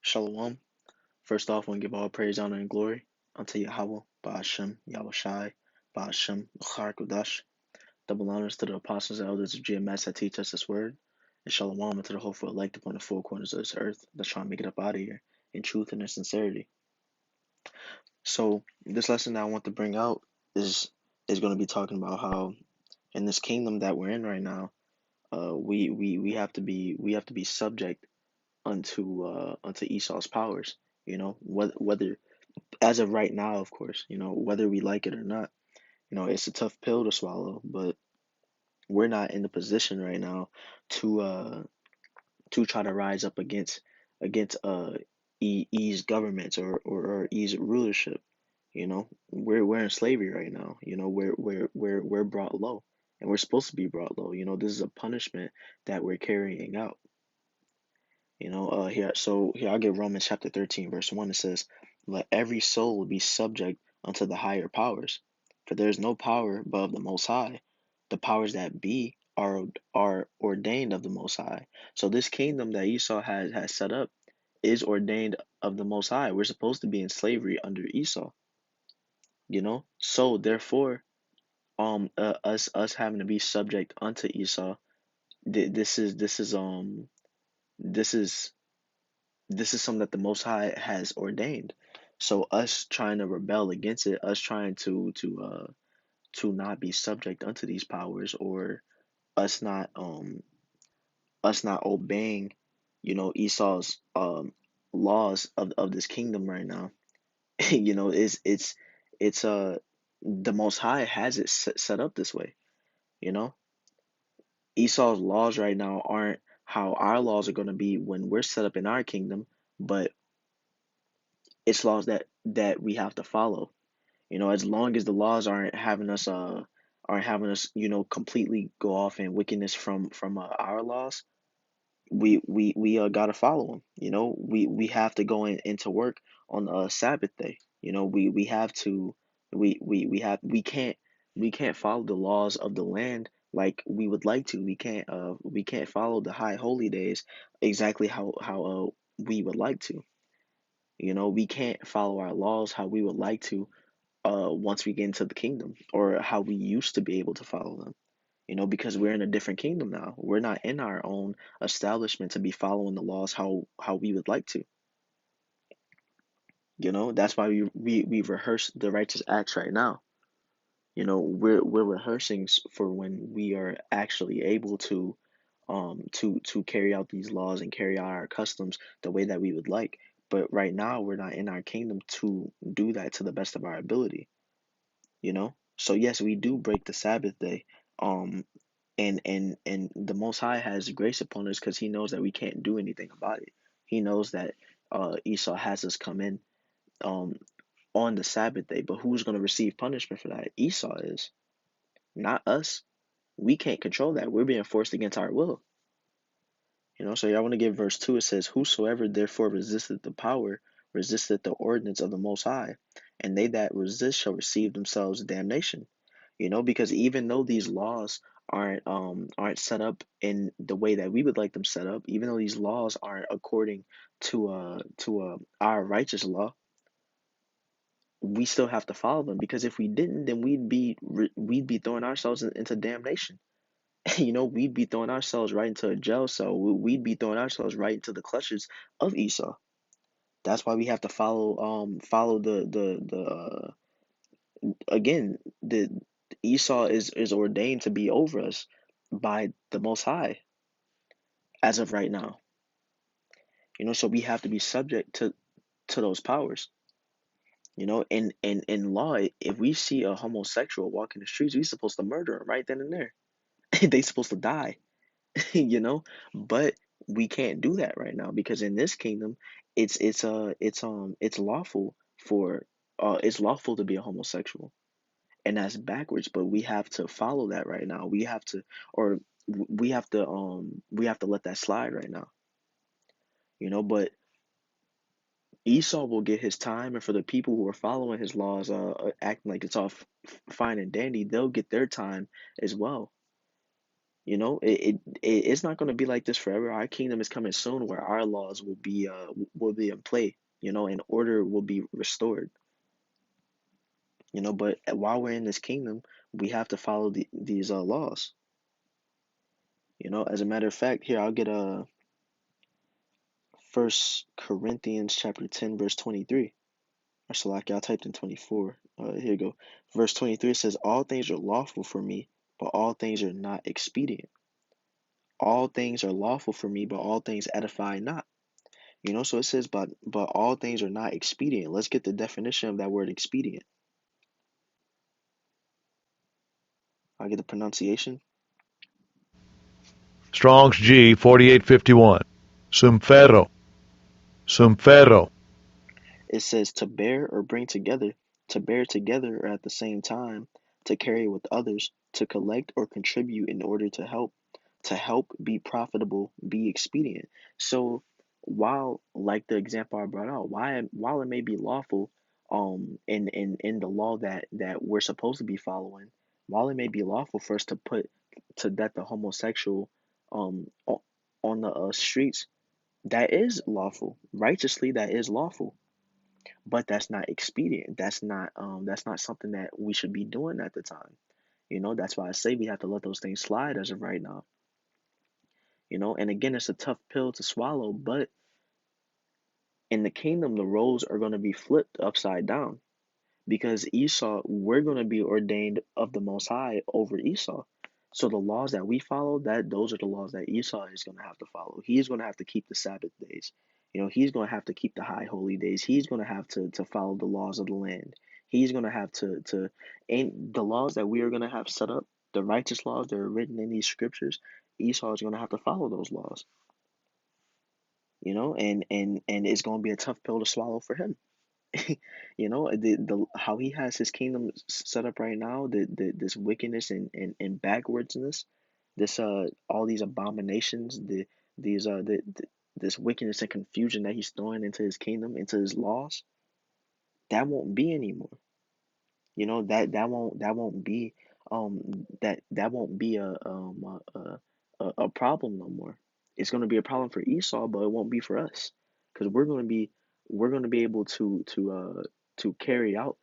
Shalom. First off, I want to give all praise, honor, and glory unto Yahweh, Ba'ashem, Yahweh Shai, Ba'ashem, B'char Kodash. Double honors to the apostles and elders of GMS that teach us this word. And shalom unto the hopeful elect upon the four corners of this earth that's trying to make it up out of here in truth and in sincerity. So, this lesson that I want to bring out is going to be talking about how in this kingdom that we're in right now, we have to be subject unto Esau's powers. Whether as of right now, of course, whether we like it or not, it's a tough pill to swallow, but we're not in the position right now to try to rise up against E's governments or E's rulership. We're in slavery right now. We're brought low, and we're supposed to be brought low. This is a punishment that we're carrying out. Here I'll get Romans chapter 13, verse 1. It says, "Let every soul be subject unto the higher powers, for there is no power but of the Most High. The powers that be are ordained of the Most High." So this kingdom that Esau has set up is ordained of the Most High. We're supposed to be in slavery under Esau. So therefore, us having to be subject unto Esau, this is this is something that the Most High has ordained. So us trying to rebel against it, us trying to not be subject unto these powers, or us not obeying, Esau's laws of this kingdom right now. It's the Most High has it set up this way. You know, Esau's laws right now aren't how our laws are going to be when we're set up in our kingdom, but it's laws that we have to follow. As long as the laws aren't having us completely go off in wickedness from our laws, we gotta follow them. We have to go into work on Sabbath day. We have to we can't follow the laws of the land like we would like to. We can't follow the high holy days exactly how we would like to. We can't follow our laws how we would like to once we get into the kingdom, or how we used to be able to follow them. Because we're in a different kingdom now. We're not in our own establishment to be following the laws how we would like to. That's why we rehearse the righteous acts right now. We're rehearsing for when we are actually able to carry out these laws and carry out our customs the way that we would like. But right now we're not in our kingdom to do that to the best of our ability. So yes, we do break the Sabbath day. Um and the Most High has grace upon us because he knows that we can't do anything about it. He knows that Esau has us come in um on the Sabbath day, but who's going to receive punishment for that? Esau is, not us. We can't control that. We're being forced against our will. So y'all want to give verse 2. It says, "Whosoever therefore resisteth the power resisteth the ordinance of the Most High, and they that resist shall receive themselves damnation." Because even though these laws aren't set up in the way that we would like them set up, even though these laws aren't according to our righteous law, we still have to follow them, because if we didn't, then we'd be throwing ourselves into damnation. We'd be throwing ourselves right into a jail cell. We'd be throwing ourselves right into the clutches of Esau. That's why we have to follow the again, the Esau is ordained to be over us by the Most High as of right now. So we have to be subject to those powers. In law, if we see a homosexual walking the streets, we supposed to murder him right then and there. They supposed to die. you know but we can't do that right now, because in this kingdom it's lawful for it's lawful to be a homosexual, and that's backwards. But we have to follow that right now. Or we have to let that slide right now. But Esau will get his time, and for the people who are following his laws, acting like it's all fine and dandy, they'll get their time as well. It's not going to be like this forever. Our kingdom is coming soon, where our laws will be in play, and order will be restored. But while we're in this kingdom, we have to follow these laws. As a matter of fact, here I'll get First Corinthians chapter 10 verse 23. Or so like I typed in 24. Here you go. Verse 23 says, "All things are lawful for me, but all things are not expedient. All things are lawful for me, but all things edify not." So it says, but all things are not expedient. Let's get the definition of that word expedient. I'll get the pronunciation. Strong's G 4851. Sumfero. Sumfero. It says to bear or bring together, to bear together or at the same time, to carry with others, to collect or contribute in order to help, be profitable, be expedient. So while, like the example I brought out, while it may be lawful, in the law that we're supposed to be following, while it may be lawful for us to put to death the homosexual, on the streets, that is lawful. Righteously, that is lawful, but that's not expedient. That's not something that we should be doing at the time. That's why I say we have to let those things slide as of right now. And again, it's a tough pill to swallow, but in the kingdom the roles are going to be flipped upside down, because Esau, we're going to be ordained of the Most High over Esau. So the laws that we follow, that those are the laws that Esau is going to have to follow. He's going to have to keep the Sabbath days. He's going to have to keep the high holy days. He's going to have to follow the laws of the land. He's going to have to and the laws that we are going to have set up, the righteous laws that are written in these scriptures. Esau is going to have to follow those laws. And it's going to be a tough pill to swallow for him. The how he has his kingdom set up right now, this wickedness and backwardsness, this all these abominations, these this wickedness and confusion that he's throwing into his kingdom, into his laws, that won't be anymore. That won't be that won't be a problem no more. It's going to be a problem for Esau, but it won't be for us, because we're going to be able to carry out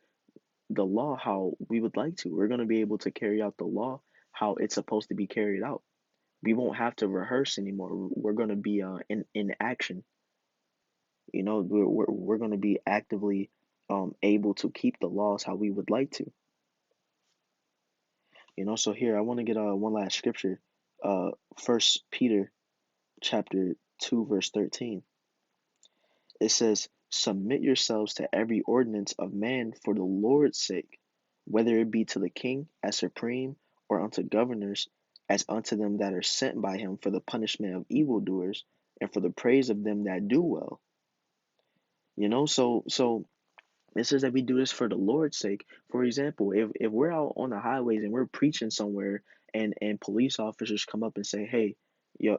the law how we would like to. We're going to be able to carry out the law how it's supposed to be carried out. We won't have to rehearse anymore. We're going to be in action. We're going to be actively able to keep the laws how we would like to. So here I want to get one last scripture. First Peter chapter 2 verse 13. It says, "Submit yourselves to every ordinance of man for the Lord's sake, whether it be to the king as supreme, or unto governors, as unto them that are sent by him for the punishment of evildoers, and for the praise of them that do well." So it says that we do this for the Lord's sake. For example, if we're out on the highways and we're preaching somewhere, and police officers come up and say, "Hey, y'all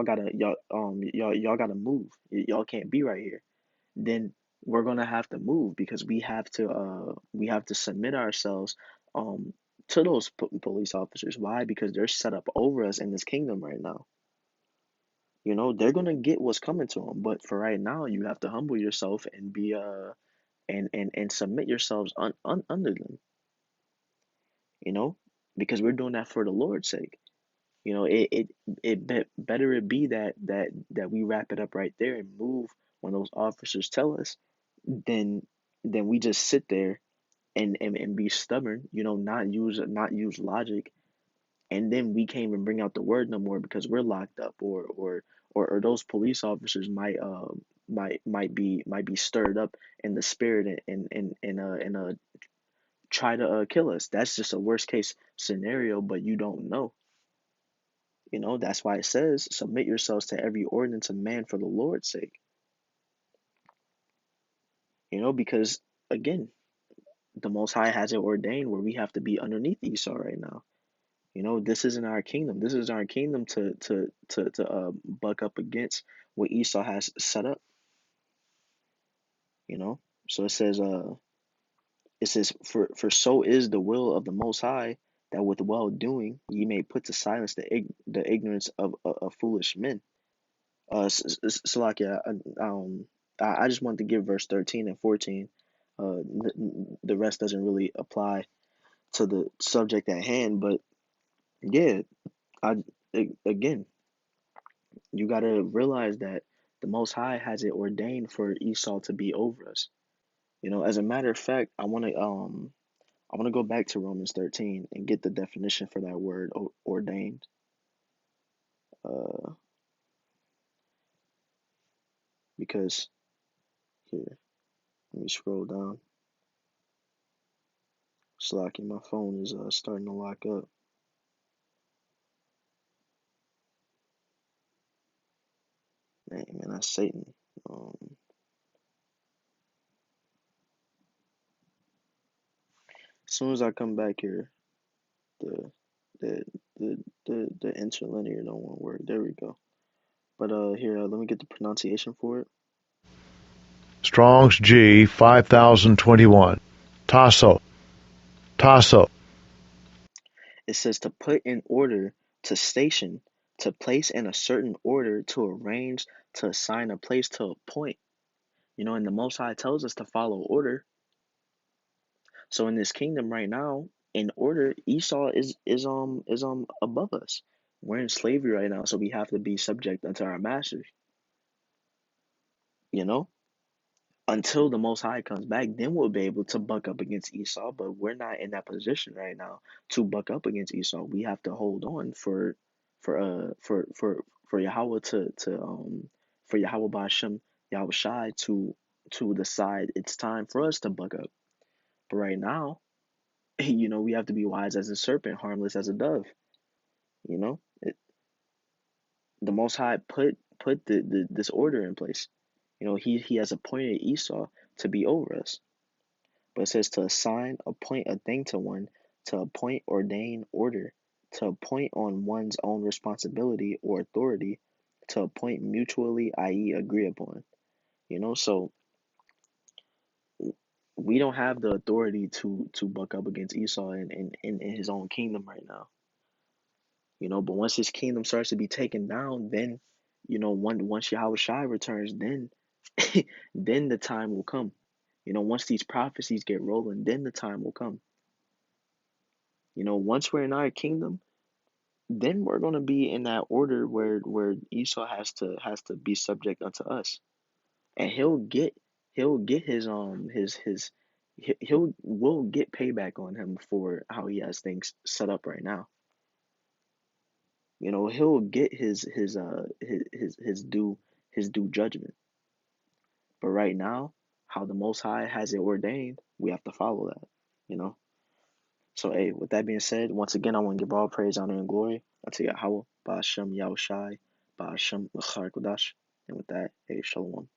gotta move. Y'all can't be right here," then we're gonna have to move, because we have to submit ourselves to those police officers. Why? Because they're set up over us in this kingdom right now. They're gonna get what's coming to them, but for right now, you have to humble yourself and be and submit yourselves under them. You know, because we're doing that for the Lord's sake. Better it be that we wrap it up right there and move when those officers tell us, than we just sit there and be stubborn, not use logic, and then we can't even bring out the word no more because we're locked up, or those police officers might be stirred up in the spirit, and try to kill us. That's just a worst case scenario, but you don't know. That's why it says, "Submit yourselves to every ordinance of man for the Lord's sake." Because again, the Most High has it ordained where we have to be underneath Esau right now. This isn't our kingdom. This is our kingdom to buck up against what Esau has set up. You know. So it says for so is the will of the Most High, that with well doing ye may put to silence the ignorance of foolish men. Salakia, I just wanted to give verse 13 and 14. The rest doesn't really apply to the subject at hand, but yeah, I again, you got to realize that the Most High has it ordained for Esau to be over us. As a matter of fact, I want to go back to Romans 13 and get the definition for that word ordained. Uh, because here, let me scroll down. Slacky, my phone is starting to lock up. Man, that's Satan. As soon as I come back here, the the the interlinear don't want to work. There we go. But here, let me get the pronunciation for it. Strong's G 5021. Tasso. Tasso. It says to put in order, to station, to place in a certain order, to arrange, to assign a place, to a point. And the Most High tells us to follow order. So in this kingdom right now, in order, Esau is above us. We're in slavery right now, so we have to be subject unto our masters. You know, until the Most High comes back, then we'll be able to buck up against Esau. But we're not in that position right now to buck up against Esau. We have to hold on for Yahweh for Yahweh Ba'ashem Yahweh Shai to decide it's time for us to buck up. But right now, we have to be wise as a serpent, harmless as a dove. You know, the Most High put this order in place. He has appointed Esau to be over us. But it says to assign, appoint a thing to one, to appoint, ordain, order, to appoint on one's own responsibility or authority, to appoint mutually, i.e., agree upon. So we don't have the authority to buck up against Esau in his own kingdom right now. But once his kingdom starts to be taken down, then once Yahweh Shai returns, then then the time will come. Once these prophecies get rolling, then the time will come. Once we're in our kingdom, then we're gonna be in that order where Esau has to be subject unto us, and he'll get we'll get payback on him for how he has things set up right now. He'll get his due judgment. But right now, how the Most High has it ordained, we have to follow that. You know. So, hey, with that being said, once again, I want to give all praise, honor, and glory unto Yahweh, Ba'ashem Yahushai, Ba'ashem L'char Kodash. And with that, hey, Shalom.